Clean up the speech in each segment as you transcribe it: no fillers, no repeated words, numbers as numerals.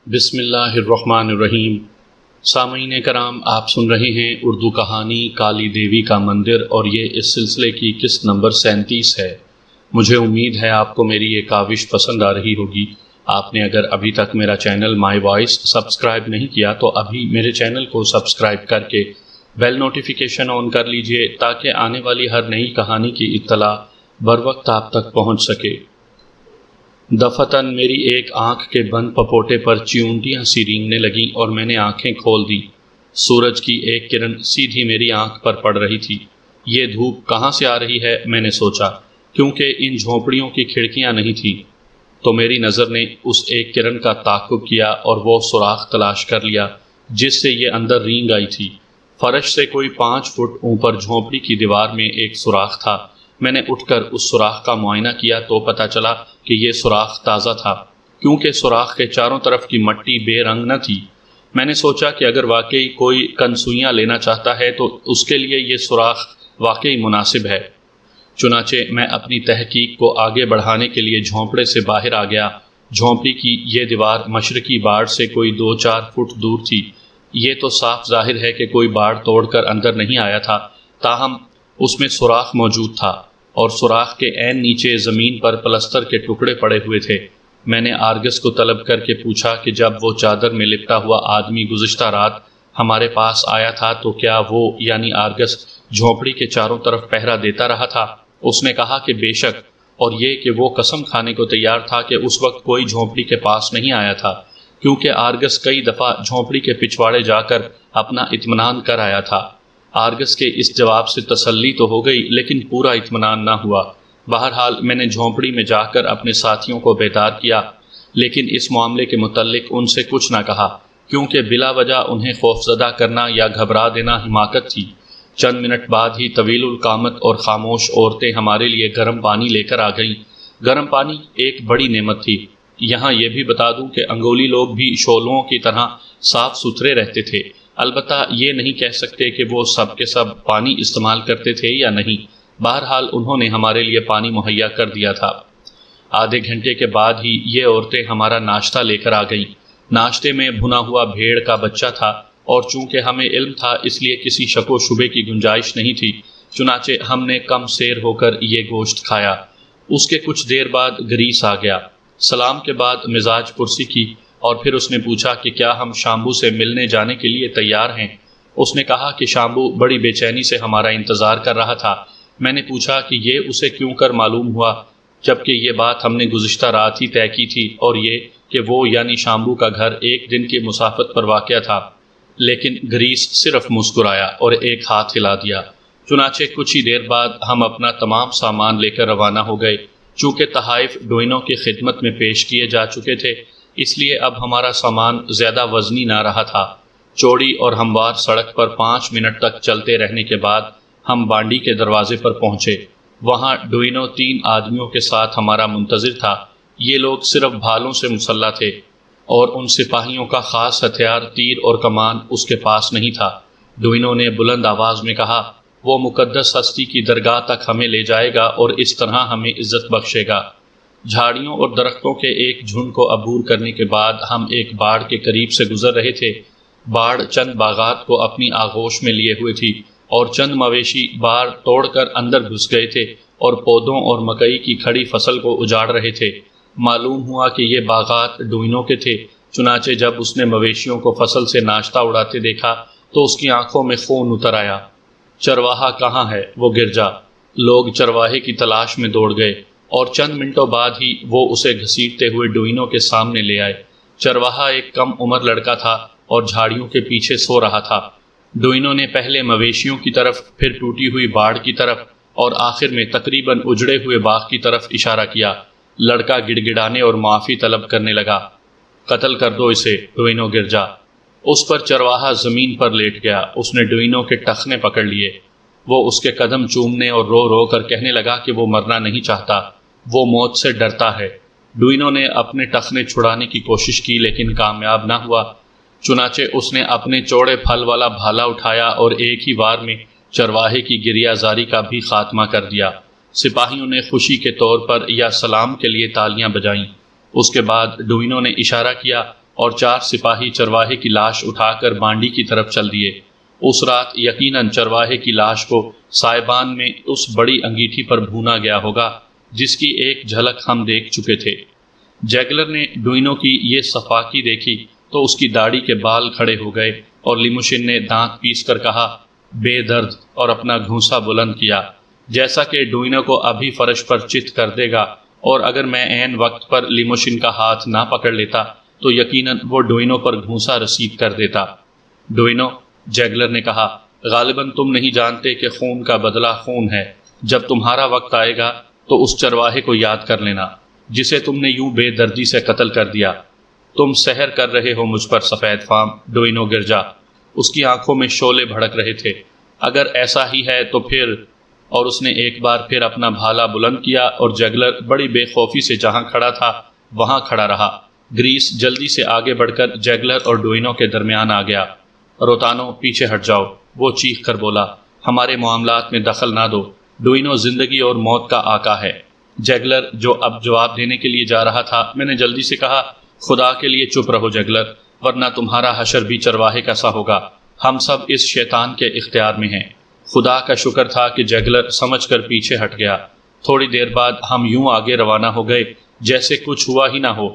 بسم اللہ الرحمن الرحیم۔ سامعین کرام، آپ سن رہے ہیں اردو کہانی کالی دیوی کا مندر، اور یہ اس سلسلے کی قسط نمبر 37 ہے۔ مجھے امید ہے آپ کو میری یہ کاوش پسند آ رہی ہوگی۔ آپ نے اگر ابھی تک میرا چینل مائی وائس سبسکرائب نہیں کیا تو ابھی میرے چینل کو سبسکرائب کر کے بیل نوٹیفیکیشن آن کر لیجئے تاکہ آنے والی ہر نئی کہانی کی اطلاع بروقت آپ تک پہنچ سکے۔ دفتن میری ایک آنکھ کے بند پپوٹے پر چیونٹیاں سی رینگنے لگیں اور میں نے آنکھیں کھول دیں۔ سورج کی ایک کرن سیدھی میری آنکھ پر پڑ رہی تھی۔ یہ دھوپ کہاں سے آ رہی ہے، میں نے سوچا، کیونکہ ان جھونپڑیوں کی کھڑکیاں نہیں تھیں۔ تو میری نظر نے اس ایک کرن کا تعاقب کیا اور وہ سوراخ تلاش کر لیا جس سے یہ اندر رینگ آئی تھی۔ فرش سے کوئی 5 فٹ اوپر جھونپڑی کی دیوار میں ایک سوراخ تھا۔ میں نے اٹھ کر اس سوراخ کا معائنہ کیا تو پتہ چلا کہ یہ سوراخ تازہ تھا، کیونکہ سوراخ کے چاروں طرف کی مٹی بے رنگ نہ تھی۔ میں نے سوچا کہ اگر واقعی کوئی کنسوئیاں لینا چاہتا ہے تو اس کے لیے یہ سوراخ واقعی مناسب ہے۔ چنانچہ میں اپنی تحقیق کو آگے بڑھانے کے لیے جھونپڑے سے باہر آ گیا۔ جھونپڑی کی یہ دیوار مشرقی باڑ سے کوئی 2-4 فٹ دور تھی۔ یہ تو صاف ظاہر ہے کہ کوئی باڑ توڑ کر اندر نہیں آیا تھا، تاہم اس میں سوراخ موجود تھا، اور سوراخ کے عین نیچے زمین پر پلستر کے ٹکڑے پڑے ہوئے تھے۔ میں نے آرگس کو طلب کر کے پوچھا کہ جب وہ چادر میں لپٹا ہوا آدمی گزشتہ رات ہمارے پاس آیا تھا تو کیا وہ یعنی آرگس جھونپڑی کے چاروں طرف پہرا دیتا رہا تھا؟ اس نے کہا کہ بے شک، اور یہ کہ وہ قسم کھانے کو تیار تھا کہ اس وقت کوئی جھونپڑی کے پاس نہیں آیا تھا، کیونکہ آرگس کئی دفعہ جھونپڑی کے پچھواڑے جا کر اپنا اطمینان کر آیا تھا۔ آرگس کے اس جواب سے تسلی تو ہو گئی، لیکن پورا اطمینان نہ ہوا۔ بہرحال میں نے جھونپڑی میں جا کر اپنے ساتھیوں کو بیدار کیا، لیکن اس معاملے کے متعلق ان سے کچھ نہ کہا، کیونکہ بلا وجہ انہیں خوفزدہ کرنا یا گھبرا دینا حماقت تھی۔ چند منٹ بعد ہی طویل القامت اور خاموش عورتیں ہمارے لیے گرم پانی لے کر آ گئیں۔ گرم پانی ایک بڑی نعمت تھی۔ یہاں یہ بھی بتا دوں کہ انگولی لوگ بھی شولوں کی طرح صاف ستھرے رہتے تھے، البتہ یہ نہیں کہہ سکتے کہ وہ سب کے سب پانی استعمال کرتے تھے یا نہیں۔ بہرحال انہوں نے ہمارے لیے پانی مہیا کر دیا تھا۔ آدھے گھنٹے کے بعد ہی یہ عورتیں ہمارا ناشتہ لے کر آ گئیں۔ ناشتے میں بھنا ہوا بھیڑ کا بچہ تھا، اور چونکہ ہمیں علم تھا اس لیے کسی شک و شبے کی گنجائش نہیں تھی، چنانچہ ہم نے کم سیر ہو کر یہ گوشت کھایا۔ اس کے کچھ دیر بعد گریس آ گیا۔ سلام کے بعد مزاج پرسی کی، اور پھر اس نے پوچھا کہ کیا ہم شامبو سے ملنے جانے کے لیے تیار ہیں۔ اس نے کہا کہ شامبو بڑی بے چینی سے ہمارا انتظار کر رہا تھا۔ میں نے پوچھا کہ یہ اسے کیوں کر معلوم ہوا، جبکہ یہ بات ہم نے گزشتہ رات ہی طے کی تھی، اور یہ کہ وہ یعنی شامبو کا گھر ایک دن کی مسافت پر واقع تھا۔ لیکن گریس صرف مسکرایا اور ایک ہاتھ ہلا دیا۔ چنانچہ کچھ ہی دیر بعد ہم اپنا تمام سامان لے کر روانہ ہو گئے۔ چونکہ تحائف ڈوئنوں کی خدمت میں پیش کیے جا چکے تھے، اس لیے اب ہمارا سامان زیادہ وزنی نہ رہا تھا۔ چوڑی اور ہموار سڑک پر 5 منٹ تک چلتے رہنے کے بعد ہم بانڈی کے دروازے پر پہنچے۔ وہاں ڈوئنو 3 آدمیوں کے ساتھ ہمارا منتظر تھا۔ یہ لوگ صرف بھالوں سے مسلح تھے، اور ان سپاہیوں کا خاص ہتھیار تیر اور کمان اس کے پاس نہیں تھا۔ ڈوئنو نے بلند آواز میں کہا، وہ مقدس ہستی کی درگاہ تک ہمیں لے جائے گا اور اس طرح ہمیں عزت بخشے گا۔ جھاڑیوں اور درختوں کے ایک جھنڈ کو عبور کرنے کے بعد ہم ایک باڑ کے قریب سے گزر رہے تھے۔ باڑ چند باغات کو اپنی آغوش میں لیے ہوئے تھی، اور چند مویشی باڑ توڑ کر اندر گھس گئے تھے اور پودوں اور مکئی کی کھڑی فصل کو اجاڑ رہے تھے۔ معلوم ہوا کہ یہ باغات ڈوئنوں کے تھے، چنانچہ جب اس نے مویشیوں کو فصل سے ناشتہ اڑاتے دیکھا تو اس کی آنکھوں میں خون اتر آیا۔ چرواہا کہاں ہے؟ وہ گرجا۔ لوگ چرواہے کی تلاش میں دوڑ گئے، اور چند منٹوں بعد ہی وہ اسے گھسیٹتے ہوئے ڈوئنوں کے سامنے لے آئے۔ چرواہا ایک کم عمر لڑکا تھا اور جھاڑیوں کے پیچھے سو رہا تھا۔ ڈوئنوں نے پہلے مویشیوں کی طرف، پھر ٹوٹی ہوئی باڑ کی طرف، اور آخر میں تقریباً اجڑے ہوئے باغ کی طرف اشارہ کیا۔ لڑکا گڑ گڑانے اور معافی طلب کرنے لگا۔ قتل کر دو اسے، ڈوئنو گرجا۔ اس پر چرواہا زمین پر لیٹ گیا۔ اس نے ڈوئنو کے ٹخنے پکڑ لیے۔ وہ اس کے قدم چومنے اور رو رو کر کہنے لگا کہ وہ مرنا نہیں چاہتا، وہ موت سے ڈرتا ہے۔ ڈوئنو نے اپنے ٹخنے چھڑانے کی کوشش کی، لیکن کامیاب نہ ہوا۔ چنانچہ اس نے اپنے چوڑے پھل والا بھالا اٹھایا اور ایک ہی وار میں چرواہے کی گریہ زاری کا بھی خاتمہ کر دیا۔ سپاہیوں نے خوشی کے طور پر یا سلام کے لیے تالیاں بجائیں۔ اس کے بعد ڈوئنو نے اشارہ کیا اور 4 سپاہی چرواہے کی لاش اٹھا کر بانڈی کی طرف چل دیے۔ اس رات یقیناً چرواہے کی لاش کو سائبان میں اس بڑی انگیٹھی پر بھونا گیا ہوگا جس کی ایک جھلک ہم دیکھ چکے تھے۔ جیگلر نے ڈوئنو کی یہ صفاقی دیکھی تو اس کی داڑھی کے بال کھڑے ہو گئے اور لیموشن نے دانت پیس کر کہا بے درد اور اپنا گھونسا بلند کیا، جیسا کہ ڈوئنو کو ابھی فرش پر چت کر دے گا، اور اگر میں عین وقت پر لیموشن کا ہاتھ نہ پکڑ لیتا تو یقیناً وہ ڈوئنو پر گھونسا رسید کر دیتا۔ ڈوئنو، جیگلر نے کہا، غالباً تم نہیں جانتے کہ خون کا بدلہ خون ہے۔ جب تمہارا وقت آئے گا تو اس چرواہے کو یاد کر لینا جسے تم نے یوں بے دردی سے قتل کر دیا۔ تم سحر کر رہے ہو مجھ پر سفید فام، ڈوئنو گرجا۔ اس کی آنکھوں میں شعلے بھڑک رہے تھے۔ اگر ایسا ہی ہے تو پھر، اور اس نے ایک بار پھر اپنا بھالا بلند کیا اور جیگلر بڑی بے خوفی سے جہاں کھڑا تھا وہاں کھڑا رہا۔ گریس جلدی سے آگے بڑھ کر جیگلر اور ڈوئنو کے درمیان آ گیا۔ روتانو، پیچھے ہٹ جاؤ، وہ چیخ کر بولا، ہمارے معاملات میں دخل نہ دو، ڈوئنو زندگی اور موت کا آقا ہے۔ جیگلر، جو اب جواب دینے کے لیے جا رہا تھا، میں نے جلدی سے کہا، خدا کے لیے چپ رہو جیگلر، ورنہ تمہارا حشر بھی چرواہے کا سا ہوگا۔ ہم سب اس شیطان کے اختیار میں ہیں۔ خدا کا شکر تھا کہ جیگلر سمجھ کر پیچھے ہٹ گیا۔ تھوڑی دیر بعد ہم یوں آگے روانہ ہو گئے جیسے کچھ ہوا ہی نہ ہو۔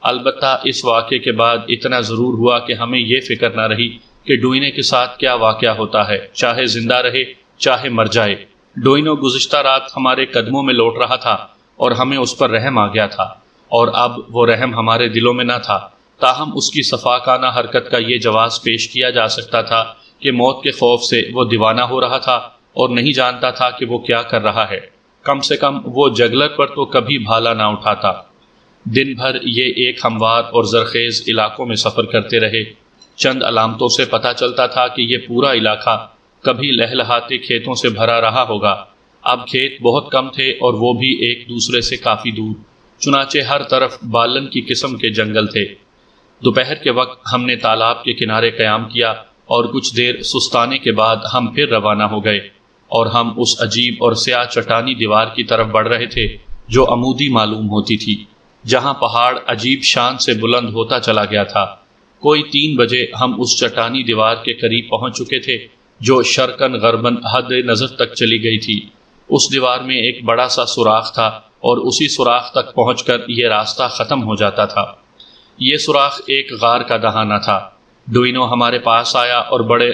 البتہ اس واقعے کے بعد اتنا ضرور ہوا کہ ہمیں یہ فکر نہ رہی کہ ڈوئنو کے ساتھ کیا واقعہ ہوتا ہے، چاہے زندہ رہے چاہے مر جائے۔ ڈوئنو گزشتہ رات ہمارے قدموں میں لوٹ رہا تھا اور ہمیں اس پر رحم آ گیا تھا، اور اب وہ رحم ہمارے دلوں میں نہ تھا۔ تاہم اس کی صفاقانہ حرکت کا یہ جواز پیش کیا جا سکتا تھا کہ موت کے خوف سے وہ دیوانہ ہو رہا تھا اور نہیں جانتا تھا کہ وہ کیا کر رہا ہے۔ کم سے کم وہ جیگلر پر تو کبھی بھالا نہ اٹھاتا۔ دن بھر یہ ایک ہموار اور زرخیز علاقوں میں سفر کرتے رہے۔ چند علامتوں سے پتہ چلتا تھا کہ یہ پورا علاقہ کبھی لہلہاتے کھیتوں سے بھرا رہا ہوگا۔ اب کھیت بہت کم تھے اور وہ بھی ایک دوسرے سے کافی دور، چنانچہ ہر طرف بالن کی قسم کے جنگل تھے۔ دوپہر کے وقت ہم نے تالاب کے کنارے قیام کیا اور کچھ دیر سستانے کے بعد ہم پھر روانہ ہو گئے، اور ہم اس عجیب اور سیاہ چٹانی دیوار کی طرف بڑھ رہے تھے جو عمودی معلوم ہوتی تھی، جہاں پہاڑ عجیب شان سے بلند ہوتا چلا گیا تھا۔ کوئی 3 بجے ہم اس چٹانی دیوار کے قریب پہنچ چکے تھے جو شرقاً غرباً حد نظر تک چلی گئی تھی۔ اس دیوار میں ایک بڑا سا سوراخ تھا اور اسی سوراخ تک پہنچ کر یہ راستہ ختم ہو جاتا تھا۔ یہ سوراخ ایک غار کا دہانہ تھا۔ ڈوئنو ہمارے پاس آیا اور بڑے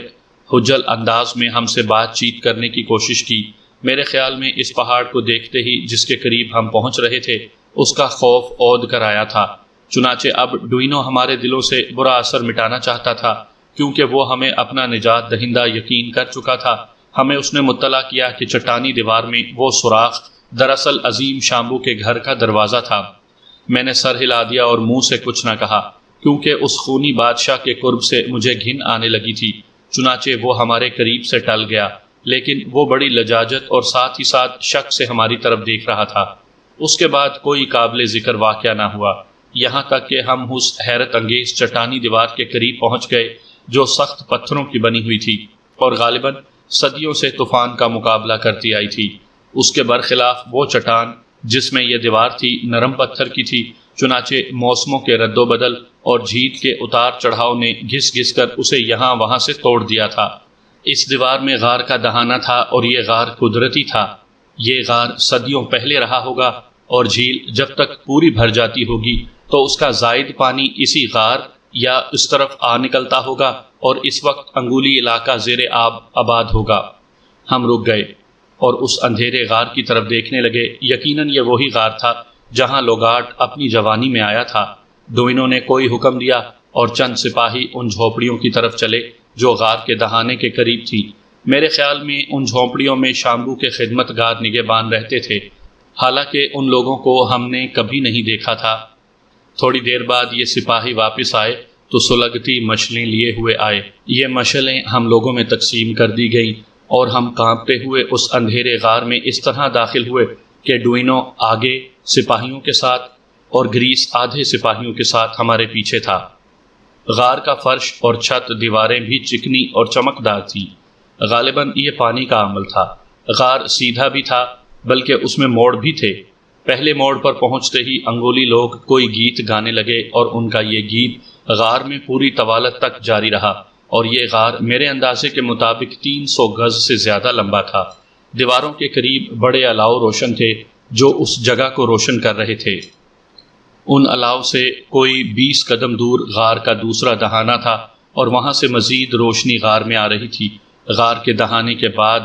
خجل انداز میں ہم سے بات چیت کرنے کی کوشش کی۔ میرے خیال میں اس پہاڑ کو دیکھتے ہی جس کے قریب ہم پہنچ رہے تھے اس کا خوف عود کر آیا تھا۔ چنانچہ اب ڈوئنو ہمارے دلوں سے برا اثر مٹانا چاہتا تھا، کیونکہ وہ ہمیں اپنا نجات دہندہ یقین کر چکا تھا۔ ہمیں اس نے مطلع کیا کہ چٹانی دیوار میں وہ سوراخ دراصل عظیم شامبو کے گھر کا دروازہ تھا۔ میں نے سر ہلا دیا اور منہ سے کچھ نہ کہا، کیونکہ اس خونی بادشاہ کے قرب سے مجھے گھن آنے لگی تھی۔ چنانچہ وہ ہمارے قریب سے ٹل گیا، لیکن وہ بڑی لجاجت اور ساتھ ہی ساتھ شک سے ہماری طرف دیکھ رہا تھا۔ اس کے بعد کوئی قابل ذکر واقعہ نہ ہوا، یہاں تک کہ ہم اس حیرت انگیز چٹانی دیوار کے قریب پہنچ گئے جو سخت پتھروں کی بنی ہوئی تھی اور غالباً صدیوں سے طوفان کا مقابلہ کرتی آئی تھی۔ اس کے برخلاف وہ چٹان جس میں یہ دیوار تھی نرم پتھر کی تھی، چنانچہ موسموں کے رد و بدل اور جھیل کے اتار چڑھاؤ نے گھس گھس کر اسے یہاں وہاں سے توڑ دیا تھا۔ اس دیوار میں غار کا دہانہ تھا اور یہ غار قدرتی تھا۔ یہ غار صدیوں پہلے رہا ہوگا اور جھیل جب تک پوری بھر جاتی ہوگی تو اس کا زائد پانی اسی غار یا اس طرف آ نکلتا ہوگا اور اس وقت انگولی علاقہ زیر آب آباد ہوگا۔ ہم رک گئے اور اس اندھیرے غار کی طرف دیکھنے لگے۔ یقیناً یہ وہی غار تھا جہاں لوگارٹ اپنی جوانی میں آیا تھا۔ ڈوئنو نے کوئی حکم دیا اور چند سپاہی ان جھونپڑیوں کی طرف چلے جو غار کے دہانے کے قریب تھی۔ میرے خیال میں ان جھونپڑیوں میں شامبو کے خدمت گار نگہبان رہتے تھے، حالانکہ ان لوگوں کو ہم نے کبھی نہیں دیکھا تھا۔ تھوڑی دیر بعد یہ سپاہی واپس آئے تو سلگتی مشلیں لیے ہوئے آئے۔ یہ مشلیں ہم لوگوں میں تقسیم کر دی گئیں اور ہم کانپتے ہوئے اس اندھیرے غار میں اس طرح داخل ہوئے کہ ڈوئنو آگے سپاہیوں کے ساتھ اور گریس آدھے سپاہیوں کے ساتھ ہمارے پیچھے تھا۔ غار کا فرش اور چھت دیواریں بھی چکنی اور چمکدار تھی۔ غالباً یہ پانی کا عمل تھا۔ غار سیدھا بھی تھا بلکہ اس میں موڑ بھی تھے۔ پہلے موڑ پر پہنچتے ہی انگولی لوگ کوئی گیت گانے لگے اور ان کا یہ گیت غار میں پوری طوالت تک جاری رہا، اور یہ غار میرے اندازے کے مطابق 300 گز سے زیادہ لمبا تھا۔ دیواروں کے قریب بڑے الاؤ روشن تھے جو اس جگہ کو روشن کر رہے تھے۔ ان الاؤ سے کوئی 20 قدم دور غار کا دوسرا دہانہ تھا، اور وہاں سے مزید روشنی غار میں آ رہی تھی۔ غار کے دہانے کے بعد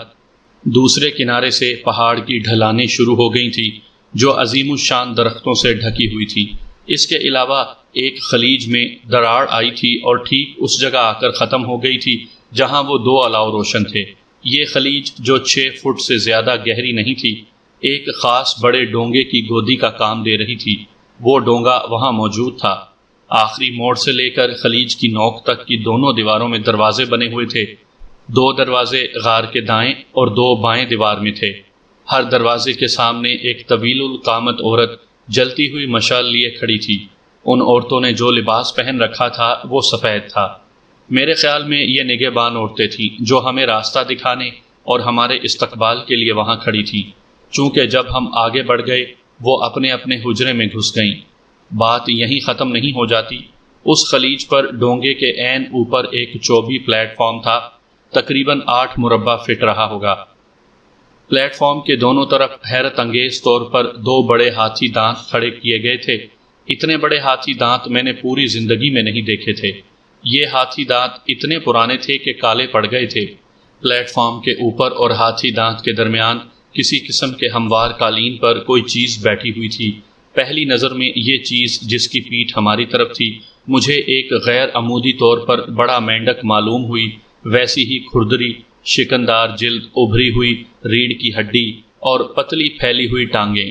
دوسرے کنارے سے پہاڑ کی ڈھلانیں شروع ہو گئی تھیں جو عظیم الشان درختوں سے ڈھکی ہوئی تھی۔ اس کے علاوہ ایک خلیج میں دراڑ آئی تھی اور ٹھیک اس جگہ آ کر ختم ہو گئی تھی جہاں وہ 2 الاؤ روشن تھے۔ یہ خلیج جو 6 فٹ سے زیادہ گہری نہیں تھی، ایک خاص بڑے ڈونگے کی گودی کا کام دے رہی تھی۔ وہ ڈونگا وہاں موجود تھا۔ آخری موڑ سے لے کر خلیج کی نوک تک کی دونوں دیواروں میں دروازے بنے ہوئے تھے۔ 2 دروازے غار کے دائیں اور 2 بائیں دیوار میں تھے۔ ہر دروازے کے سامنے ایک طویل القامت عورت جلتی ہوئی مشعل لیے کھڑی تھی۔ ان عورتوں نے جو لباس پہن رکھا تھا وہ سفید تھا۔ میرے خیال میں یہ نگہبان عورتیں تھیں جو ہمیں راستہ دکھانے اور ہمارے استقبال کے لیے وہاں کھڑی تھیں۔ چونکہ جب ہم آگے بڑھ گئے وہ اپنے اپنے حجرے میں گھس گئیں۔ بات یہیں ختم نہیں ہو جاتی۔ اس خلیج پر ڈونگے کے عین اوپر ایک چوبی پلیٹ فارم تھا، تقریباً 8 مربع فٹ رہا ہوگا۔ پلیٹ فارم کے دونوں طرف حیرت انگیز طور پر 2 بڑے ہاتھی دانت کھڑے کیے گئے تھے۔ اتنے بڑے ہاتھی دانت میں نے پوری زندگی میں نہیں دیکھے تھے۔ یہ ہاتھی دانت اتنے پرانے تھے کہ کالے پڑ گئے تھے۔ پلیٹ فارم کے اوپر اور ہاتھی دانت کے درمیان کسی قسم کے ہموار قالین پر کوئی چیز بیٹھی ہوئی تھی۔ پہلی نظر میں یہ چیز جس کی پیٹھ ہماری طرف تھی مجھے ایک غیر عمودی طور پر بڑا مینڈک معلوم ہوئی، ویسی ہی کھردری، شکندار جلد، ابھری ہوئی ریڑھ کی ہڈی اور پتلی پھیلی ہوئی ٹانگیں۔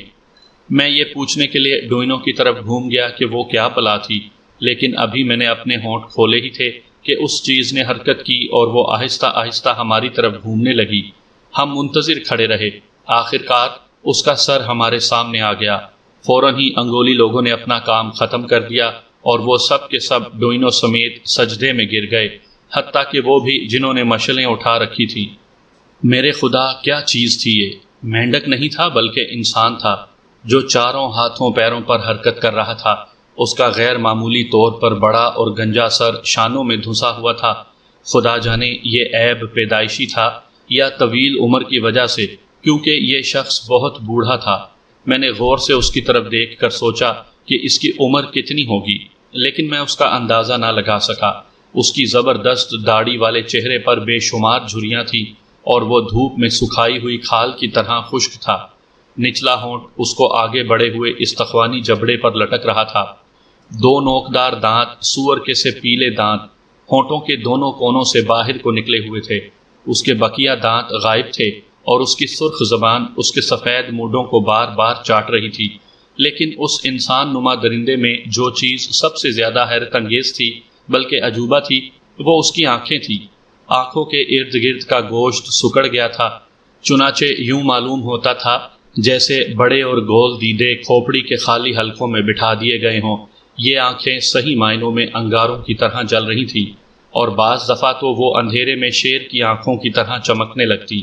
میں یہ پوچھنے کے لیے ڈوئنوں کی طرف گھوم گیا کہ وہ کیا بلا تھی، لیکن ابھی میں نے اپنے ہونٹ کھولے ہی تھے کہ اس چیز نے حرکت کی اور وہ آہستہ آہستہ ہماری طرف گھومنے لگی۔ ہم منتظر کھڑے رہے۔ آخر کار اس کا سر ہمارے سامنے آ گیا۔ فوراً ہی انگولی لوگوں نے اپنا کام ختم کر دیا اور وہ سب کے سب ڈوئنوں سمیت سجدے میں گر گئے، حتیٰ کہ وہ بھی جنہوں نے مشلیں اٹھا رکھی تھیں۔ میرے خدا، کیا چیز تھی یہ؟ مینڈک نہیں تھا بلکہ انسان تھا جو چاروں ہاتھوں پیروں پر حرکت کر رہا تھا۔ اس کا غیر معمولی طور پر بڑا اور گنجا سر شانوں میں دھنسا ہوا تھا۔ خدا جانے یہ عیب پیدائشی تھا یا طویل عمر کی وجہ سے، کیونکہ یہ شخص بہت بوڑھا تھا۔ میں نے غور سے اس کی طرف دیکھ کر سوچا کہ اس کی عمر کتنی ہوگی، لیکن میں اس کا اندازہ نہ لگا سکا۔ اس کی زبردست داڑھی والے چہرے پر بے شمار جھریاں تھیں اور وہ دھوپ میں سکھائی ہوئی کھال کی طرح خشک تھا۔ نچلا ہونٹ اس کو آگے بڑھے ہوئے استخوانی جبڑے پر لٹک رہا تھا۔ 2 نوکدار دانت، سور کے سے پیلے دانت، ہونٹوں کے دونوں کونوں سے باہر کو نکلے ہوئے تھے۔ اس کے بقیہ دانت غائب تھے اور اس کی سرخ زبان اس کے سفید مونڈوں کو بار بار چاٹ رہی تھی۔ لیکن اس انسان نما درندے میں جو چیز سب سے زیادہ حیرت انگیز تھی بلکہ عجوبہ تھی، وہ اس کی آنکھیں تھیں۔ آنکھوں کے ارد گرد کا گوشت سکڑ گیا تھا، چنانچہ یوں معلوم ہوتا تھا جیسے بڑے اور گول دیدے کھوپڑی کے خالی حلقوں میں بٹھا دیے گئے ہوں۔ یہ آنکھیں صحیح معنوں میں انگاروں کی طرح جل رہی تھیں، اور بعض دفعہ تو وہ اندھیرے میں شیر کی آنکھوں کی طرح چمکنے لگتی۔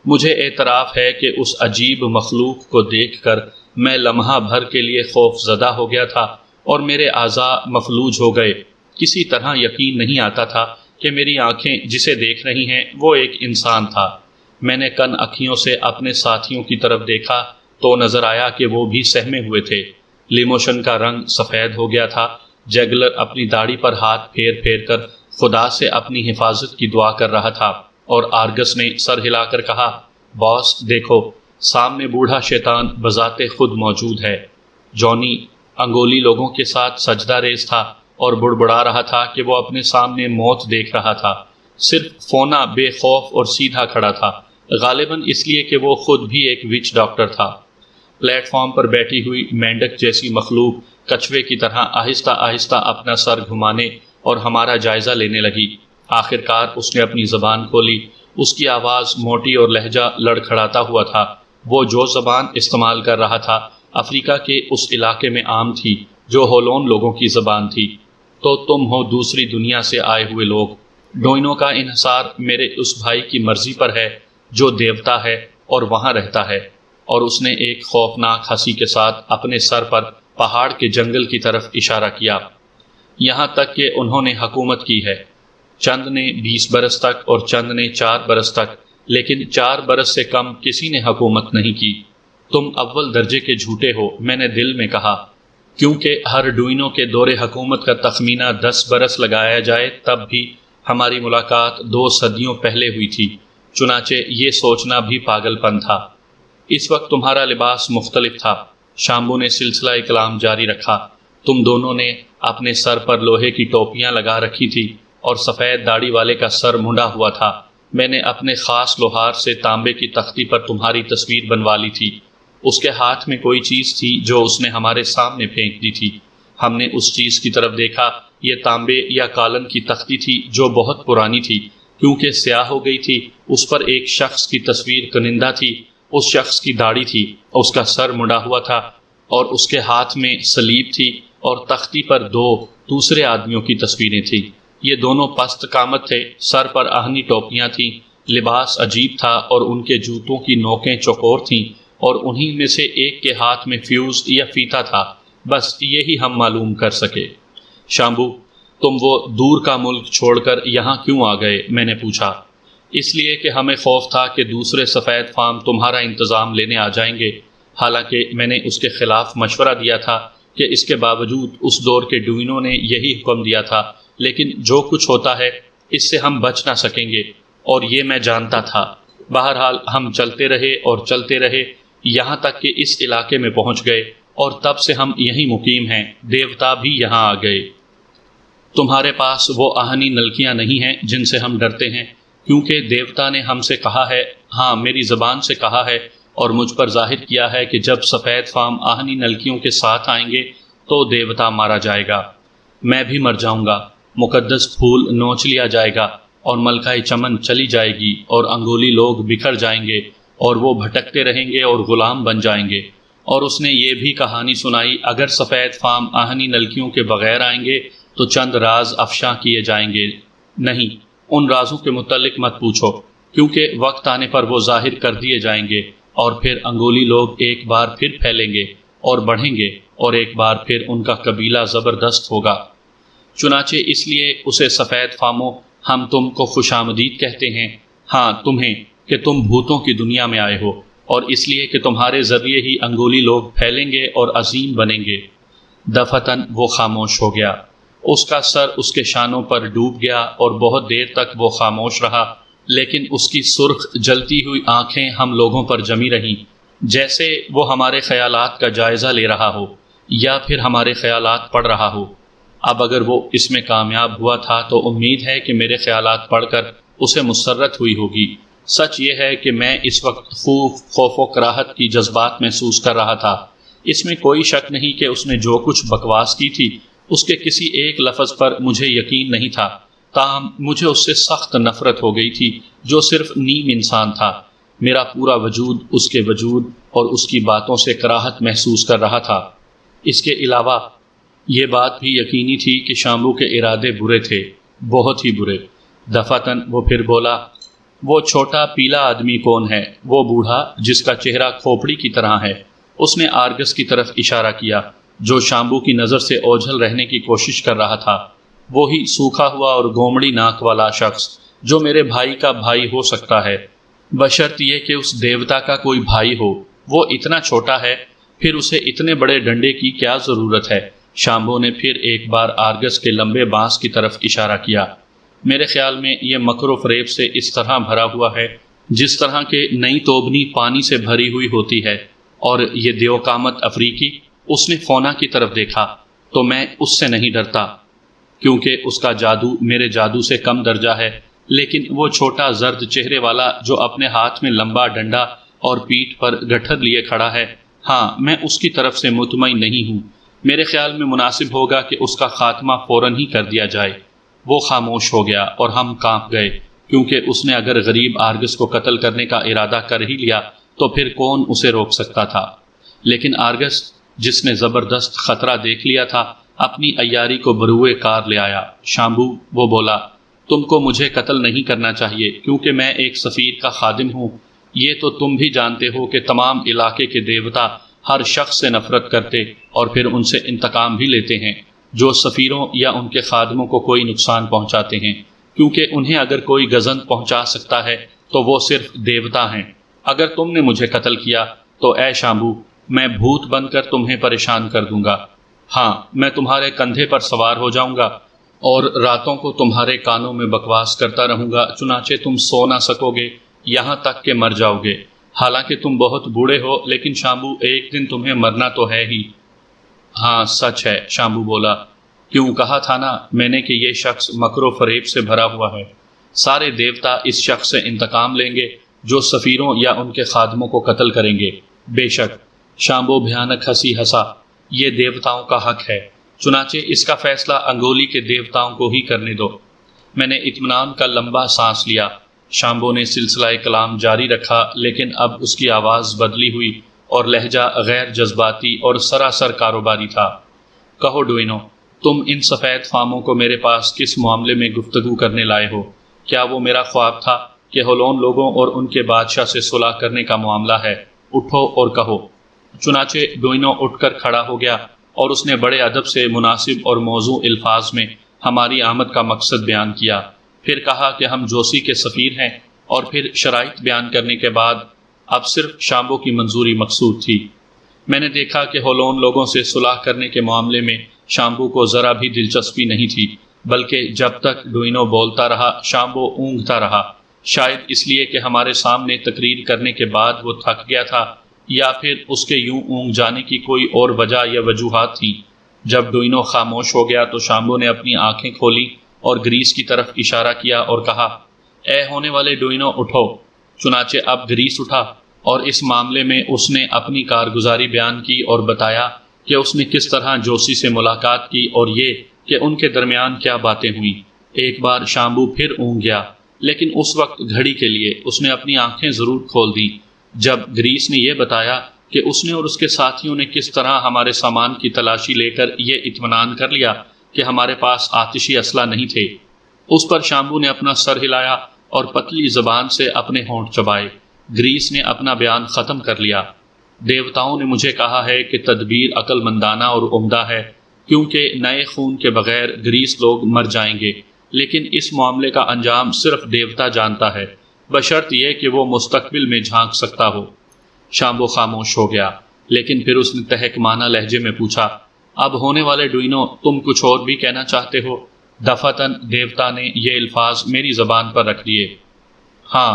مجھے اعتراف ہے کہ اس عجیب مخلوق کو دیکھ کر میں لمحہ بھر کے لیے خوف زدہ ہو گیا تھا اور میرے اعضاء مفلوج ہو گئے۔ کسی طرح یقین نہیں آتا تھا کہ میری آنکھیں جسے دیکھ رہی ہیں وہ ایک انسان تھا۔ میں نے کن اکھیوں سے اپنے ساتھیوں کی طرف دیکھا تو نظر آیا کہ وہ بھی سہمے ہوئے تھے۔ لیموشن کا رنگ سفید ہو گیا تھا۔ جیگلر اپنی داڑھی پر ہاتھ پھیر پھیر کر خدا سے اپنی حفاظت کی دعا کر رہا تھا، اور آرگس نے سر ہلا کر کہا، باس دیکھو، سامنے بوڑھا شیطان بذات خود موجود ہے۔ جونی انگولی لوگوں کے ساتھ سجدہ ریز تھا اور بڑبڑا رہا تھا کہ وہ اپنے سامنے موت دیکھ رہا تھا۔ صرف فونا بے خوف اور سیدھا کھڑا تھا، غالباً اس لیے کہ وہ خود بھی ایک وچ ڈاکٹر تھا۔ پلیٹ فارم پر بیٹھی ہوئی مینڈک جیسی مخلوق کچھوے کی طرح آہستہ آہستہ اپنا سر گھمانے اور ہمارا جائزہ لینے لگی۔ آخر کار اس نے اپنی زبان کھولی۔ اس کی آواز موٹی اور لہجہ لڑکھڑاتا ہوا تھا۔ وہ جو زبان استعمال کر رہا تھا افریقہ کے اس علاقے میں عام تھی جو ہولون لوگوں کی زبان تھی۔ تو تم ہو دوسری دنیا سے آئے ہوئے لوگ۔ ڈوئنوں کا انحصار میرے اس بھائی کی مرضی پر ہے جو دیوتا ہے اور وہاں رہتا ہے۔ اور اس نے ایک خوفناک ہنسی کے ساتھ اپنے سر پر پہاڑ کے جنگل کی طرف اشارہ کیا۔ یہاں تک کہ انہوں نے حکومت کی ہے، چند نے 20 برس تک اور چند نے 4 برس تک، لیکن 4 برس سے کم کسی نے حکومت نہیں کی۔ تم اول درجے کے جھوٹے ہو، میں نے دل میں کہا، کیونکہ ہر ڈوئنوں کے دور حکومت کا تخمینہ 10 برس لگایا جائے تب بھی ہماری ملاقات 2 صدیوں پہلے ہوئی تھی، چنانچہ یہ سوچنا بھی پاگل پن تھا۔ اس وقت تمہارا لباس مختلف تھا، شامبو نے سلسلہ کلام جاری رکھا۔ تم دونوں نے اپنے سر پر لوہے کی ٹوپیاں لگا رکھی تھی اور سفید داڑھی والے کا سر منڈا ہوا تھا۔ میں نے اپنے خاص لوہار سے تانبے کی تختی پر تمہاری تصویر بنوا لی تھی۔ اس کے ہاتھ میں کوئی چیز تھی جو اس نے ہمارے سامنے پھینک دی تھی۔ ہم نے اس چیز کی طرف دیکھا، یہ تانبے یا کالن کی تختی تھی جو بہت پرانی تھی، کیونکہ سیاہ ہو گئی تھی۔ اس پر ایک شخص کی تصویر کنندہ تھی، اس شخص کی داڑھی تھی، اس کا سر منڈا ہوا تھا اور اس کے ہاتھ میں صلیب تھی، اور تختی پر 2 دوسرے آدمیوں کی تصویریں تھیں۔ یہ دونوں پست قامت تھے، سر پر آہنی ٹوپیاں تھیں، لباس عجیب تھا اور ان کے جوتوں کی نوکیں چوکور تھیں، اور انہی میں سے ایک کے ہاتھ میں فیوز یا فیتا تھا۔ بس یہی ہم معلوم کر سکے۔ شامبو، تم وہ دور کا ملک چھوڑ کر یہاں کیوں آ گئے؟ میں نے پوچھا۔ اس لیے کہ ہمیں خوف تھا کہ دوسرے سفید فام تمہارا انتظام لینے آ جائیں گے، حالانکہ میں نے اس کے خلاف مشورہ دیا تھا کہ اس کے باوجود اس دور کے ڈوئنوں نے یہی حکم دیا تھا، لیکن جو کچھ ہوتا ہے اس سے ہم بچ نہ سکیں گے، اور یہ میں جانتا تھا۔ بہرحال ہم چلتے رہے اور چلتے رہے، یہاں تک کہ اس علاقے میں پہنچ گئے، اور تب سے ہم یہیں مقیم ہیں۔ دیوتا بھی یہاں آ گئے۔ تمہارے پاس وہ آہنی نلکیاں نہیں ہیں جن سے ہم ڈرتے ہیں، کیونکہ دیوتا نے ہم سے کہا ہے، ہاں میری زبان سے کہا ہے اور مجھ پر ظاہر کیا ہے کہ جب سفید فام آہنی نلکیوں کے ساتھ آئیں گے تو دیوتا مارا جائے گا، میں بھی مر جاؤں گا، مقدس پھول نوچ لیا جائے گا، اور ملکہ چمن چلی جائے گی، اور انگولی لوگ بکھر جائیں گے، اور وہ بھٹکتے رہیں گے اور غلام بن جائیں گے۔ اور اس نے یہ بھی کہانی سنائی، اگر سفید فام آہنی نلکیوں کے بغیر آئیں گے تو چند راز افشاں کیے جائیں گے۔ نہیں، ان رازوں کے متعلق مت پوچھو، کیونکہ وقت آنے پر وہ ظاہر کر دیے جائیں گے، اور پھر انگولی لوگ ایک بار پھر پھیلیں گے اور بڑھیں گے، اور ایک بار پھر ان کا قبیلہ زبردست ہوگا۔ چنانچہ اس لیے اسے سفید فاموں، ہم تم کو خوش آمدید کہتے ہیں، ہاں تمہیں، کہ تم بھوتوں کی دنیا میں آئے ہو، اور اس لیے کہ تمہارے ذریعے ہی انگولی لوگ پھیلیں گے اور عظیم بنیں گے۔ دفتن وہ خاموش ہو گیا، اس کا سر اس کے شانوں پر ڈوب گیا، اور بہت دیر تک وہ خاموش رہا، لیکن اس کی سرخ جلتی ہوئی آنکھیں ہم لوگوں پر جمی رہیں، جیسے وہ ہمارے خیالات کا جائزہ لے رہا ہو یا پھر ہمارے خیالات پڑھ رہا ہو۔ اب اگر وہ اس میں کامیاب ہوا تھا تو امید ہے کہ میرے خیالات پڑھ کر اسے مسرت ہوئی ہوگی۔ سچ یہ ہے کہ میں اس وقت خوف و کراہت کی جذبات محسوس کر رہا تھا۔ اس میں کوئی شک نہیں کہ اس نے جو کچھ بکواس کی تھی اس کے کسی ایک لفظ پر مجھے یقین نہیں تھا، تاہم مجھے اس سے سخت نفرت ہو گئی تھی، جو صرف نیم انسان تھا۔ میرا پورا وجود اس کے وجود اور اس کی باتوں سے کراہت محسوس کر رہا تھا۔ اس کے علاوہ یہ بات بھی یقینی تھی کہ شامبو کے ارادے برے تھے، بہت ہی برے۔ دفعتاً وہ پھر بولا، وہ چھوٹا پیلا آدمی کون ہے؟ وہ بوڑھا جس کا چہرہ کھوپڑی کی طرح ہے۔ اس نے آرگس کی طرف اشارہ کیا، جو شامبو کی نظر سے اوجھل رہنے کی کوشش کر رہا تھا۔ وہی سوکھا ہوا اور گومڑی ناک والا شخص جو میرے بھائی کا بھائی ہو سکتا ہے، بشرط یہ کہ اس دیوتا کا کوئی بھائی ہو۔ وہ اتنا چھوٹا ہے، پھر اسے اتنے بڑے ڈنڈے کی کیا ضرورت ہے؟ شامبو نے پھر ایک بار آرگس کے لمبے بانس کی طرف اشارہ کیا۔ میرے خیال میں یہ مکر و فریب سے اس طرح بھرا ہوا ہے جس طرح کہ نئی توبنی پانی سے بھری ہوئی ہوتی ہے، اور یہ دیوقامت افریقی۔ اس نے فونا کی طرف دیکھا، تو میں اس سے نہیں ڈرتا، کیونکہ اس کا جادو میرے جادو سے کم درجہ ہے، لیکن وہ چھوٹا زرد چہرے والا جو اپنے ہاتھ میں لمبا ڈنڈا اور پیٹھ پر گٹھر لیے کھڑا ہے، ہاں میں اس کی طرف سے مطمئن نہیں ہوں۔ میرے خیال میں مناسب ہوگا کہ اس کا خاتمہ فوراً ہی کر دیا جائے۔ وہ خاموش ہو گیا اور ہم کانپ گئے، کیونکہ اس نے اگر غریب آرگس کو قتل کرنے کا ارادہ کر ہی لیا تو پھر کون اسے روک سکتا تھا؟ لیکن آرگس، جس نے زبردست خطرہ دیکھ لیا تھا، اپنی عیاری کو بروئے کار لے آیا۔ شامبو، وہ بولا، تم کو مجھے قتل نہیں کرنا چاہیے، کیونکہ میں ایک سفیر کا خادم ہوں۔ یہ تو تم بھی جانتے ہو کہ تمام علاقے کے دیوتا ہر شخص سے نفرت کرتے اور پھر ان سے انتقام بھی لیتے ہیں۔ جو سفیروں یا ان کے خادموں کو کوئی نقصان پہنچاتے ہیں، کیونکہ انہیں اگر کوئی گزند پہنچا سکتا ہے تو وہ صرف دیوتا ہیں۔ اگر تم نے مجھے قتل کیا تو اے شامبو، میں بھوت بن کر تمہیں پریشان کر دوں گا۔ ہاں، میں تمہارے کندھے پر سوار ہو جاؤں گا اور راتوں کو تمہارے کانوں میں بکواس کرتا رہوں گا، چنانچہ تم سو نہ سکو گے یہاں تک کہ مر جاؤ گے۔ حالانکہ تم بہت بوڑھے ہو، لیکن شامبو ایک دن تمہیں مرنا تو ہے ہی۔ ہاں سچ ہے، شامبو بولا۔ کیوں، کہا تھا نا میں نے کہ یہ شخص مکر و فریب سے بھرا ہوا ہے۔ سارے دیوتا اس شخص سے انتقام لیں گے جو سفیروں یا ان کے خادموں کو قتل کریں گے۔ بے شک، شامبو بھیانک ہنسی ہنسا، یہ دیوتاؤں کا حق ہے، چنانچہ اس کا فیصلہ انگولی کے دیوتاؤں کو ہی کرنے دو۔ میں نے اطمینان کا لمبا سانس لیا۔ شامبو نے سلسلہ کلام جاری رکھا، لیکن اب اس کی آواز بدلی ہوئی اور لہجہ غیر جذباتی اور سراسر کاروباری تھا۔ کہو ڈوئنو، تم ان سفید فاموں کو میرے پاس کس معاملے میں گفتگو کرنے لائے ہو؟ کیا وہ میرا خواب تھا کہ ہولون لوگوں اور ان کے بادشاہ سے صلح کرنے کا معاملہ ہے؟ اٹھو اور کہو۔ چنانچہ ڈوئنو اٹھ کر کھڑا ہو گیا اور اس نے بڑے ادب سے مناسب اور موزوں الفاظ میں ہماری آمد کا مقصد بیان کیا۔ پھر کہا کہ ہم جوسی کے سفیر ہیں، اور پھر شرائط بیان کرنے کے بعد اب صرف شامبو کی منظوری مقصود تھی۔ میں نے دیکھا کہ ہولون لوگوں سے صلح کرنے کے معاملے میں شامبو کو ذرا بھی دلچسپی نہیں تھی، بلکہ جب تک ڈوئنو بولتا رہا شامبو اونگتا رہا، شاید اس لیے کہ ہمارے سامنے تقریر کرنے کے بعد وہ تھک گیا تھا، یا پھر اس کے یوں اونگ جانے کی کوئی اور وجہ یا وجوہات تھیں۔ جب ڈوئنو خاموش ہو گیا تو شامبو نے اپنی آنکھیں کھولی اور گریس کی طرف اشارہ کیا اور کہا، اے ہونے والے ڈوئنو اٹھو۔ چنانچہ اب گریس اٹھا اور اس معاملے میں اس نے اپنی کارگزاری بیان کی اور بتایا کہ اس نے کس طرح جوسی سے ملاقات کی اور یہ کہ ان کے درمیان کیا باتیں ہوئیں۔ ایک بار شامبو پھر اونگ گیا، لیکن اس وقت گھڑی کے لیے اس نے اپنی آنکھیں ضرور کھول دیں۔ جب گریس نے یہ بتایا کہ اس نے اور اس کے ساتھیوں نے کس طرح ہمارے سامان کی تلاشی لے کر یہ اطمینان کر لیا کہ ہمارے پاس آتشی اسلحہ نہیں تھے، اس پر شامبو نے اپنا سر ہلایا اور پتلی زبان سے اپنے ہونٹ چبائے۔ گریس نے اپنا بیان ختم کر لیا۔ دیوتاؤں نے مجھے کہا ہے کہ تدبیر عقل مندانہ اور عمدہ ہے، کیونکہ نئے خون کے بغیر گریس لوگ مر جائیں گے، لیکن اس معاملے کا انجام صرف دیوتا جانتا ہے، بشرط یہ کہ وہ مستقبل میں جھانک سکتا ہو۔ شامبو خاموش ہو گیا، لیکن پھر اس نے تحکمانہ لہجے میں پوچھا، اب ہونے والے ڈوئنو، تم کچھ اور بھی کہنا چاہتے ہو؟ دفعتاً دیوتا نے یہ الفاظ میری زبان پر رکھ دیے۔ ہاں،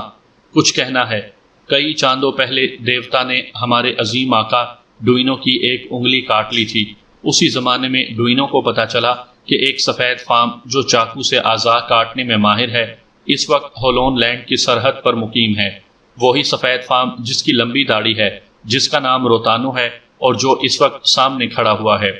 کچھ کہنا ہے۔ کئی چاندوں پہلے دیوتا نے ہمارے عظیم آقا ڈوئنو کی ایک انگلی کاٹ لی تھی۔ اسی زمانے میں ڈوئنو کو پتہ چلا کہ ایک سفید فام جو چاقو سے اعضاء کاٹنے میں ماہر ہے، اس وقت ہولون لینڈ کی سرحد پر مقیم ہے۔ وہی سفید فام جس کی لمبی داڑھی ہے، جس کا نام روتانو ہے اور جو اس وقت سامنے کھڑا ہوا ہے۔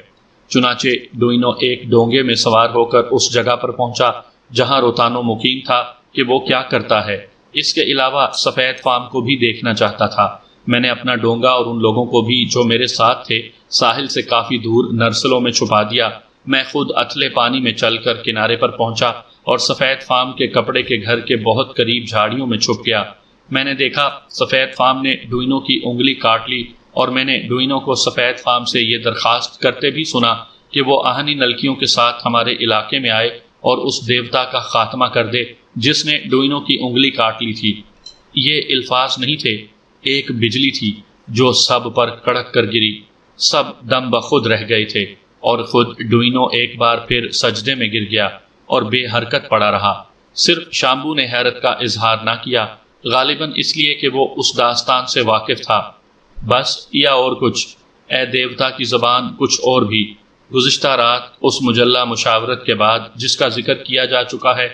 چنانچہ ڈوئنو ایک ڈونگے میں سوار ہو کر اس جگہ پر پہنچا جہاں روتانو مقیم تھا کہ وہ کیا کرتا ہے۔ اس کے علاوہ سفید فام کو بھی دیکھنا چاہتا تھا۔ میں نے اپنا ڈونگا اور ان لوگوں کو بھی جو میرے ساتھ تھے ساحل سے کافی دور نرسلوں میں چھپا دیا۔ میں خود اتلے پانی میں چل کر کنارے پر پہنچا اور سفید فام کے کپڑے کے گھر کے بہت قریب جھاڑیوں میں چھپ گیا۔ میں نے دیکھا سفید فام نے ڈوئنو کی انگلی کاٹ لی، اور میں نے ڈوئنو کو سفید فام سے یہ درخواست کرتے بھی سنا کہ وہ آہنی نلکیوں کے ساتھ ہمارے علاقے میں آئے اور اس دیوتا کا خاتمہ کر دے جس نے ڈوئنو کی انگلی کاٹ لی تھی۔ یہ الفاظ نہیں تھے، ایک بجلی تھی جو سب پر کڑک کر گری۔ سب دم بخود رہ گئے تھے، اور خود ڈوئنو ایک بار پھر سجدے میں گر گیا اور بے حرکت پڑا رہا۔ صرف شامبو نے حیرت کا اظہار نہ کیا، غالباً اس لیے کہ وہ اس داستان سے واقف تھا۔ بس یا اور کچھ؟ اے دیوتا کی زبان، کچھ اور بھی۔ گزشتہ رات اس مجلہ مشاورت کے بعد جس کا ذکر کیا جا چکا ہے،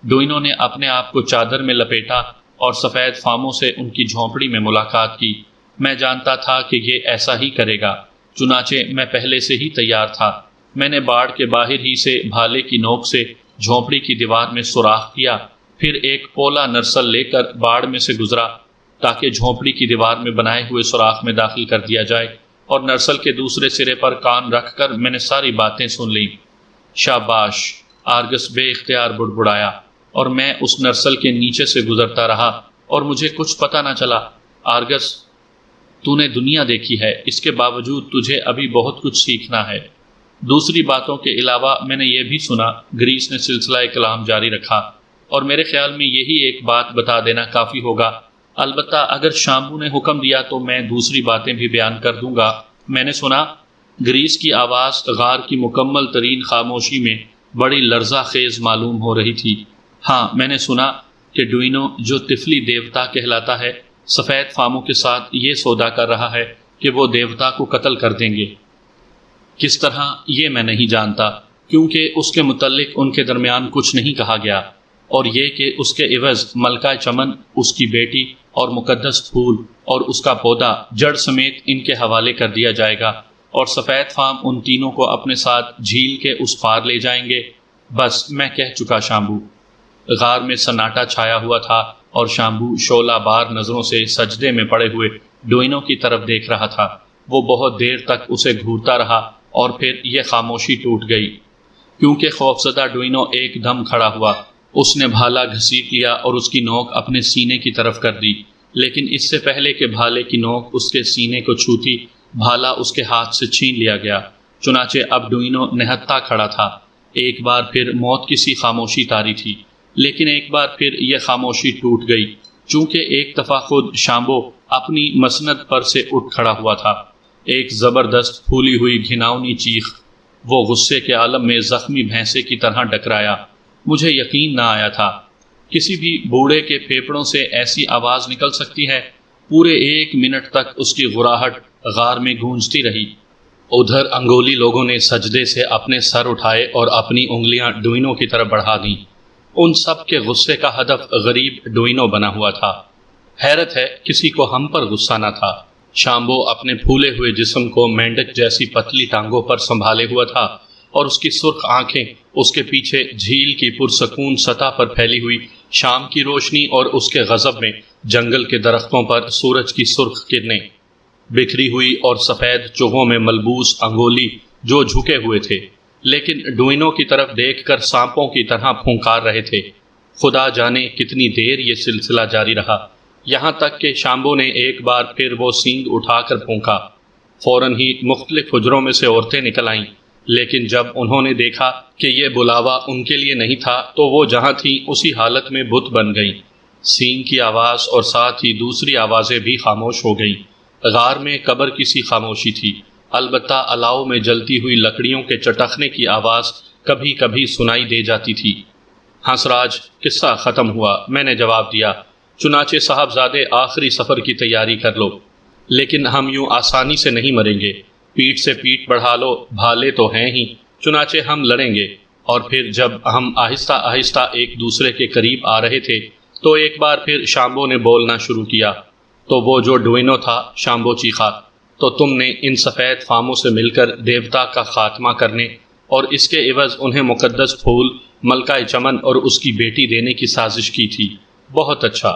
ڈوئنو نے اپنے آپ کو چادر میں لپیٹا اور سفید فاموں سے ان کی جھونپڑی میں ملاقات کی۔ میں جانتا تھا کہ یہ ایسا ہی کرے گا، چنانچہ میں پہلے سے ہی تیار تھا۔ میں نے باڑ کے باہر ہی سے بھالے کی نوک سے جھونپڑی کی دیوار میں سوراخ کیا، پھر ایک پولا نرسل لے کر باڑ میں سے گزرا تاکہ جھونپڑی کی دیوار میں بنائے ہوئے سوراخ میں داخل کر دیا جائے، اور نرسل کے دوسرے سرے پر کان رکھ کر میں نے ساری باتیں سن لیں۔ شاباش، آرگس بے اختیار بڑبڑایا، اور میں اس نرسل کے نیچے سے گزرتا رہا اور مجھے کچھ پتہ نہ چلا۔ آرگس، تو نے دنیا دیکھی ہے، اس کے باوجود تجھے ابھی بہت کچھ سیکھنا ہے۔ دوسری باتوں کے علاوہ میں نے یہ بھی سنا، گریس نے سلسلہ کلام جاری رکھا، اور میرے خیال میں یہی ایک بات بتا دینا کافی ہوگا۔ البتہ اگر شامبو نے حکم دیا تو میں دوسری باتیں بھی بیان کر دوں گا۔ میں نے سنا گریس کی آواز غار کی مکمل ترین خاموشی میں بڑی لرزہ خیز معلوم ہو رہی تھی۔ ہاں، میں نے سنا کہ ڈوئنو، جو طفلی دیوتا کہلاتا ہے، سفید فاموں کے ساتھ یہ سودا کر رہا ہے کہ وہ دیوتا کو قتل کر دیں گے۔ کس طرح یہ میں نہیں جانتا، کیونکہ اس کے متعلق ان کے درمیان کچھ نہیں کہا گیا، اور یہ کہ اس کے عوض ملکہ چمن، اس کی بیٹی اور مقدس پھول اور اس کا پودا جڑ سمیت ان کے حوالے کر دیا جائے گا، اور سفید فام ان تینوں کو اپنے ساتھ جھیل کے اس پار لے جائیں گے۔ بس میں کہہ چکا شامبو۔ غار میں سناٹا چھایا ہوا تھا، اور شامبو شعلہ بار نظروں سے سجدے میں پڑے ہوئے ڈوئنو کی طرف دیکھ رہا تھا۔ وہ بہت دیر تک اسے گھورتا رہا، اور پھر یہ خاموشی ٹوٹ گئی، کیونکہ خوفزدہ ڈوئنو ایک دم کھڑا ہوا۔ اس نے بھالا گھسیٹ لیا اور اس کی نوک اپنے سینے کی طرف کر دی، لیکن اس سے پہلے کہ بھالے کی نوک اس کے سینے کو چھوتی، بھالا اس کے ہاتھ سے چھین لیا گیا۔ چنانچہ اب ڈوئنو نہتتا کھڑا تھا۔ ایک بار پھر موت کی سی خاموشی طاری تھی، لیکن ایک بار پھر یہ خاموشی ٹوٹ گئی، چونکہ ایک دفعہ خود شامبو اپنی مسند پر سے اٹھ کھڑا ہوا تھا۔ ایک زبردست پھولی ہوئی گھناؤنی چیخ، وہ غصے کے عالم میں زخمی بھینسے کی طرح ڈکرایا۔ مجھے یقین نہ آیا تھا کسی بھی بوڑھے کے پھیپھڑوں سے ایسی آواز نکل سکتی ہے۔ پورے 1 منٹ تک اس کی غراہٹ غار میں گونجتی رہی۔ ادھر انگولی لوگوں نے سجدے سے اپنے سر اٹھائے اور اپنی انگلیاں ڈوئنو کی طرف بڑھا دیں۔ ان سب کے غصے کا ہدف غریب ڈوئنو بنا ہوا تھا۔ حیرت ہے کسی کو ہم پر غصہ نہ تھا۔ شامبو اپنے پھولے ہوئے جسم کو مینڈک جیسی پتلی ٹانگوں پر سنبھالے ہوا تھا، اور اس کی سرخ آنکھیں، اس کے پیچھے جھیل کی پرسکون سطح پر پھیلی ہوئی شام کی روشنی، اور اس کے غضب میں جنگل کے درختوں پر سورج کی سرخ کرنیں، بکھری ہوئی اور سفید چوغوں میں ملبوس انگولی جو جھکے ہوئے تھے، لیکن ڈوئنو کی طرف دیکھ کر سانپوں کی طرح پھونکار رہے تھے۔ خدا جانے کتنی دیر یہ سلسلہ جاری رہا، یہاں تک کہ شامبو نے ایک بار پھر وہ سینگ اٹھا کر پھونکا۔ فوراً ہی مختلف حجروں میں سے عورتیں نکل آئیں، لیکن جب انہوں نے دیکھا کہ یہ بلاوا ان کے لیے نہیں تھا تو وہ جہاں تھیں اسی حالت میں بت بن گئیں۔ سینگ کی آواز اور ساتھ ہی دوسری آوازیں بھی خاموش ہو گئیں۔ غار میں قبر کی سی خاموشی تھی، البتہ الاؤ میں جلتی ہوئی لکڑیوں کے چٹخنے کی آواز کبھی کبھی سنائی دے جاتی تھی۔ ہنسراج، قصہ ختم ہوا، میں نے جواب دیا۔ چنانچہ صاحبزادے آخری سفر کی تیاری کر لو، لیکن ہم یوں آسانی سے نہیں مریں گے۔ پیٹھ سے پیٹھ بڑھا لو، بھالے تو ہیں ہی، چنانچہ ہم لڑیں گے۔ اور پھر جب ہم آہستہ آہستہ ایک دوسرے کے قریب آ رہے تھے تو ایک بار پھر شامبو نے بولنا شروع کیا۔ تو وہ جو ڈوئنو تھا، شامبو چیخا، تو تم نے ان سفید فاموں سے مل کر دیوتا کا خاتمہ کرنے اور اس کے عوض انہیں مقدس پھول، ملکہ چمن اور اس کی بیٹی دینے کی سازش کی تھی۔ بہت اچھا،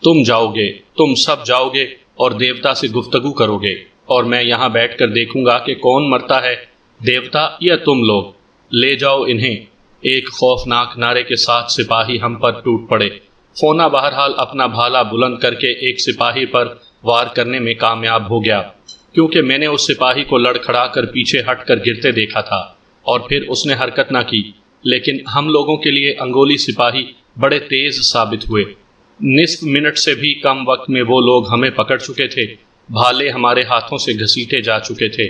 تم جاؤ گے، تم سب جاؤ گے اور دیوتا سے گفتگو کرو گے، اور میں یہاں بیٹھ کر دیکھوں گا کہ کون مرتا ہے، دیوتا یا تم لوگ۔ لے جاؤ انہیں۔ ایک خوفناک نعرے کے ساتھ سپاہی ہم پر ٹوٹ پڑے۔ فونا بہرحال اپنا بھالا بلند کر کے ایک سپاہی پر وار کرنے میں کامیاب ہو گیا، کیونکہ میں نے اس سپاہی کو لڑکھڑا کر پیچھے ہٹ کر گرتے دیکھا تھا، اور پھر اس نے حرکت نہ کی۔ لیکن ہم لوگوں کے لیے انگولی سپاہی بڑے تیز ثابت ہوئے۔ نصف منٹ سے بھی کم وقت میں وہ لوگ ہمیں پکڑ چکے تھے، بھالے ہمارے ہاتھوں سے گھسیٹے جا چکے تھے،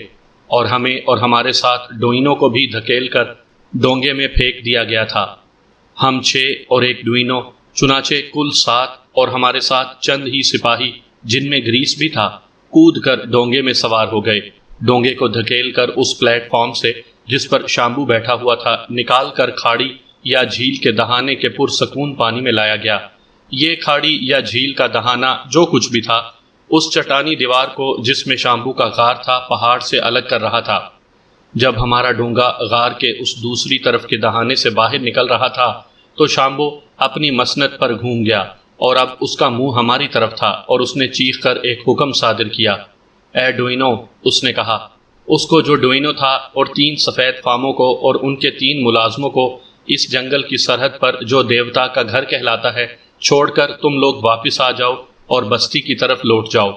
اور ہمیں اور ہمارے ساتھ ڈوئنو کو بھی دھکیل کر ڈونگے میں پھینک دیا گیا تھا۔ ہم 6 اور ایک ڈوئنو، چنانچہ کل 7، اور ہمارے ساتھ چند ہی سپاہی جن میں گریس بھی تھا، کود کر ڈونگے میں سوار ہو گئے۔ ڈونگے کو دھکیل کر اس پلیٹ فارم سے جس پر شامبو بیٹھا ہوا تھا نکال کر کھاڑی یا جھیل کے دہانے کے پرسکون پانی میں لایا گیا۔ یہ کھاڑی یا جھیل کا دہانہ جو کچھ بھی تھا، اس چٹانی دیوار کو جس میں شامبو کا غار تھا پہاڑ سے الگ کر رہا تھا۔ جب ہمارا ڈونگا غار کے اس دوسری طرف کے دہانے سے باہر نکل رہا تھا تو شامبو اپنی مسند پر گھوم گیا، اور اب اس کا منہ ہماری طرف تھا، اور اس نے چیخ کر ایک حکم صادر کیا۔ اے ڈوئنو، اس نے کہا۔ اس کو جو ڈوئنو تھا اور 3 سفید فاموں کو اور ان کے 3 ملازموں کو اس جنگل کی سرحد پر جو دیوتا کا گھر کہلاتا ہے چھوڑ کر تم لوگ واپس آ جاؤ اور بستی کی طرف لوٹ جاؤ،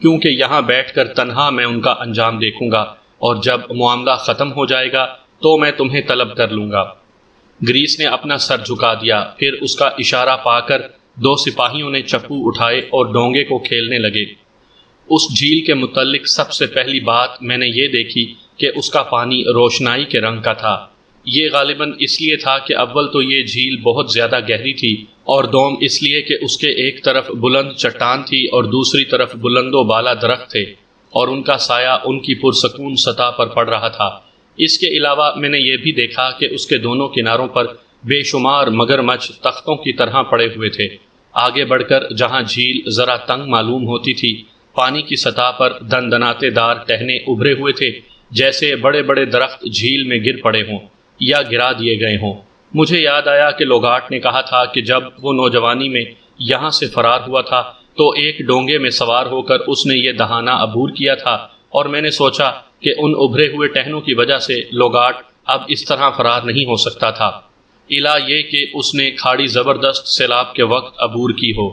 کیونکہ یہاں بیٹھ کر تنہا میں ان کا انجام دیکھوں گا، اور جب معاملہ ختم ہو جائے گا تو میں تمہیں طلب کر لوں گا۔ گریس نے اپنا سر جھکا دیا، پھر اس کا اشارہ پا کر 2 سپاہیوں نے چپو اٹھائے اور ڈونگے کو کھیلنے لگے۔ اس جھیل کے متعلق سب سے پہلی بات میں نے یہ دیکھی کہ اس کا پانی روشنائی کے رنگ کا تھا۔ یہ غالباً اس لیے تھا کہ اول تو یہ جھیل بہت زیادہ گہری تھی، اور دوم اس لیے کہ اس کے ایک طرف بلند چٹان تھی اور دوسری طرف بلند و بالا درخت تھے، اور ان کا سایہ ان کی پرسکون سطح پر پڑ رہا تھا۔ اس کے علاوہ میں نے یہ بھی دیکھا کہ اس کے دونوں کناروں پر بے شمار مگرمچھ تختوں کی طرح پڑے ہوئے تھے۔ آگے بڑھ کر جہاں جھیل ذرا تنگ معلوم ہوتی تھی، پانی کی سطح پر دندناتے دار ٹہنے ابھرے ہوئے تھے، جیسے بڑے بڑے درخت جھیل میں گر پڑے ہوں یا گرا دیے گئے ہوں۔ مجھے یاد آیا کہ لوگاٹ نے کہا تھا کہ جب وہ نوجوانی میں یہاں سے فرار ہوا تھا تو ایک ڈونگے میں سوار ہو کر اس نے یہ دہانہ عبور کیا تھا، اور میں نے سوچا کہ ان ابھرے ہوئے ٹہنوں کی وجہ سے لوگاٹ اب اس طرح فرار نہیں ہو سکتا تھا، الا یہ کہ اس نے کھاڑی زبردست سیلاب کے وقت عبور کی ہو۔